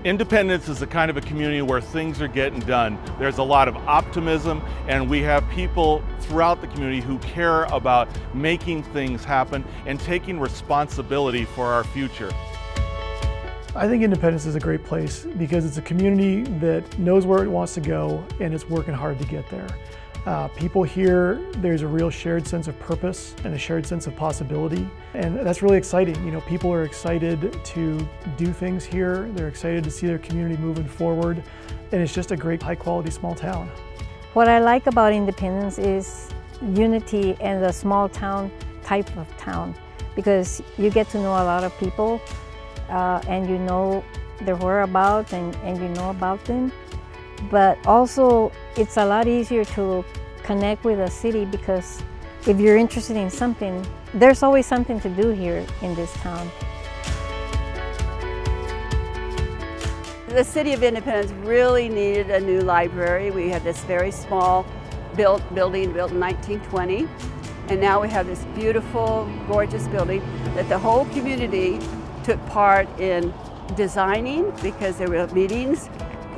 Independence is the kind of a community where things are getting done. There's a lot of optimism, and we have people throughout the community who care about making things happen and taking responsibility for our future. I think Independence is a great place because it's a community that knows where it wants to go and it's working hard to get there. People here, there's a real shared sense of purpose and a shared sense of possibility, and that's really exciting. You know, people are excited to do things here. They're excited to see their community moving forward, and it's just a great high-quality small town. What I like about Independence is unity and the small town type of town, because you get to know a lot of people and you know their whereabouts and you know about them. But also it's a lot easier to connect with a city because if you're interested in something, there's always something to do here in this town. The City of Independence really needed a new library. We had this very small building built in 1920, and now we have this beautiful, gorgeous building that the whole community took part in designing because there were meetings,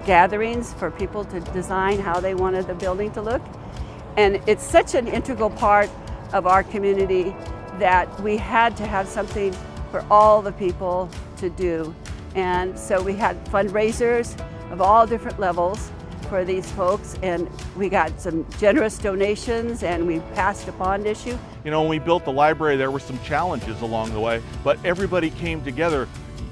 gatherings for people to design how they wanted the building to look. And it's such an integral part of our community that we had to have something for all the people to do. And so we had fundraisers of all different levels for these folks, and we got some generous donations, and we passed a bond issue. You know, when we built the library, there were some challenges along the way, but everybody came together.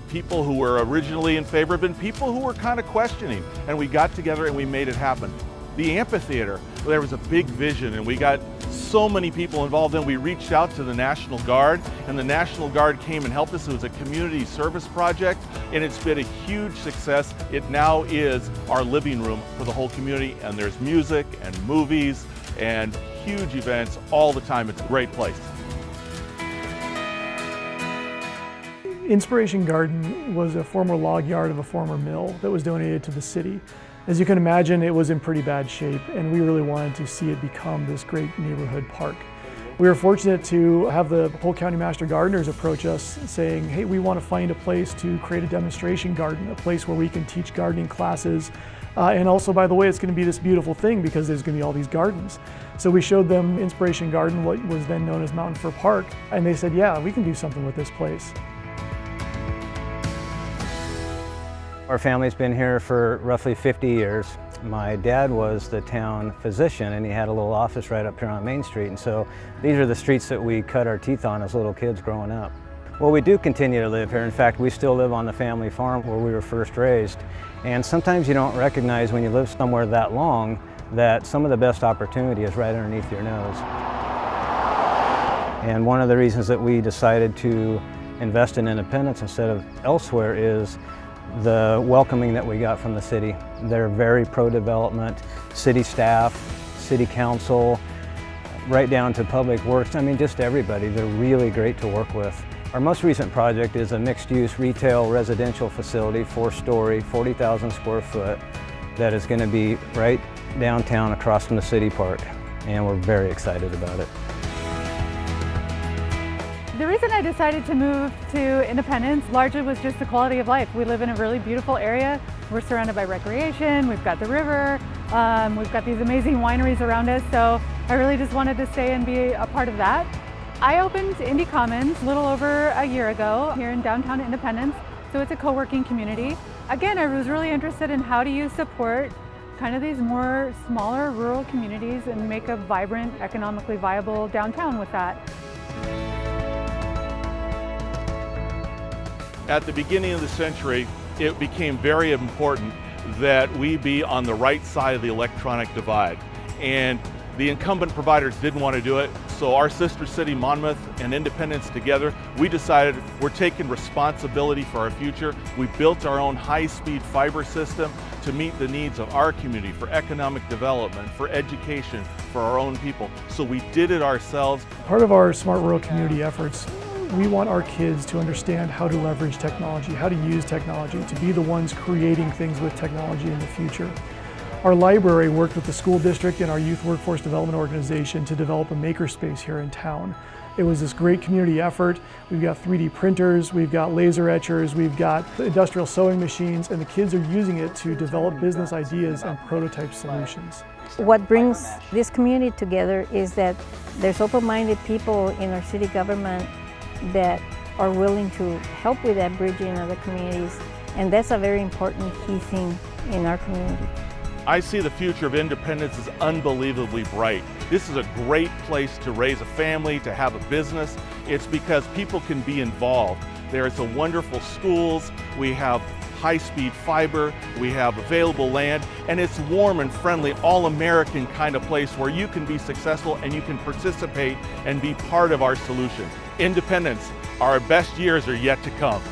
People who were originally in favor of it and people who were kind of questioning, and we got together and we made it happen. The Amphitheater, there was a big vision and we got so many people involved in. We reached out to the National Guard, and the National Guard came and helped us. It was a community service project, and it's been a huge success. It now is our living room for the whole community, and there's music and movies and huge events all the time. It's a great place. Inspiration Garden was a former log yard of a former mill that was donated to the city. As you can imagine, it was in pretty bad shape, and we really wanted to see it become this great neighborhood park. We were fortunate to have the Polk County Master Gardeners approach us saying, hey, we want to find a place to create a demonstration garden, a place where we can teach gardening classes. And also, by the way, it's going to be this beautiful thing because there's going to be all these gardens. So we showed them Inspiration Garden, what was then known as Mountain Fir Park, and they said, yeah, we can do something with this place. Our family's been here for roughly 50 years. My dad was the town physician, and he had a little office right up here on Main Street, and so these are the streets that we cut our teeth on as little kids growing up. Well, we do continue to live here. In fact, we still live on the family farm where we were first raised, and sometimes you don't recognize when you live somewhere that long that some of the best opportunity is right underneath your nose. And one of the reasons that we decided to invest in Independence instead of elsewhere is the welcoming that we got from the city. They're very pro-development, city staff, city council, right down to public works. I mean, just everybody. They're really great to work with. Our most recent project is a mixed-use retail residential facility, 4-story, 40,000 square foot, that is going to be right downtown across from the city park, and we're very excited about it. The reason I decided to move to Independence largely was just the quality of life. We live in a really beautiful area. We're surrounded by recreation, we've got the river, we've got these amazing wineries around us, so I really just wanted to stay and be a part of that. I opened Indy Commons a little over a year ago here in downtown Independence, so it's a co-working community. Again, I was really interested in how do you support kind of these more smaller rural communities and make a vibrant, economically viable downtown with that. At the beginning of the century, it became very important that we be on the right side of the electronic divide. And the incumbent providers didn't want to do it, so our sister city, Monmouth and Independence together, we decided we're taking responsibility for our future. We built our own high-speed fiber system to meet the needs of our community for economic development, for education, for our own people. So we did it ourselves. Part of our Smart Rural Community efforts, we want our kids to understand how to leverage technology, how to use technology, to be the ones creating things with technology in the future. Our library worked with the school district and our youth workforce development organization to develop a makerspace here in town. It was this great community effort. We've got 3D printers, we've got laser etchers, we've got industrial sewing machines, and the kids are using it to develop business ideas and prototype solutions. What brings this community together is that there's open-minded people in our city government that are willing to help with that bridging of the communities, and that's a very important key thing in our community. I see the future of Independence as unbelievably bright. This is a great place to raise a family, to have a business. It's because people can be involved. There's a wonderful schools, we have high-speed fiber, we have available land, and it's warm and friendly, all-American kind of place where you can be successful and you can participate and be part of our solution. Independence, our best years are yet to come.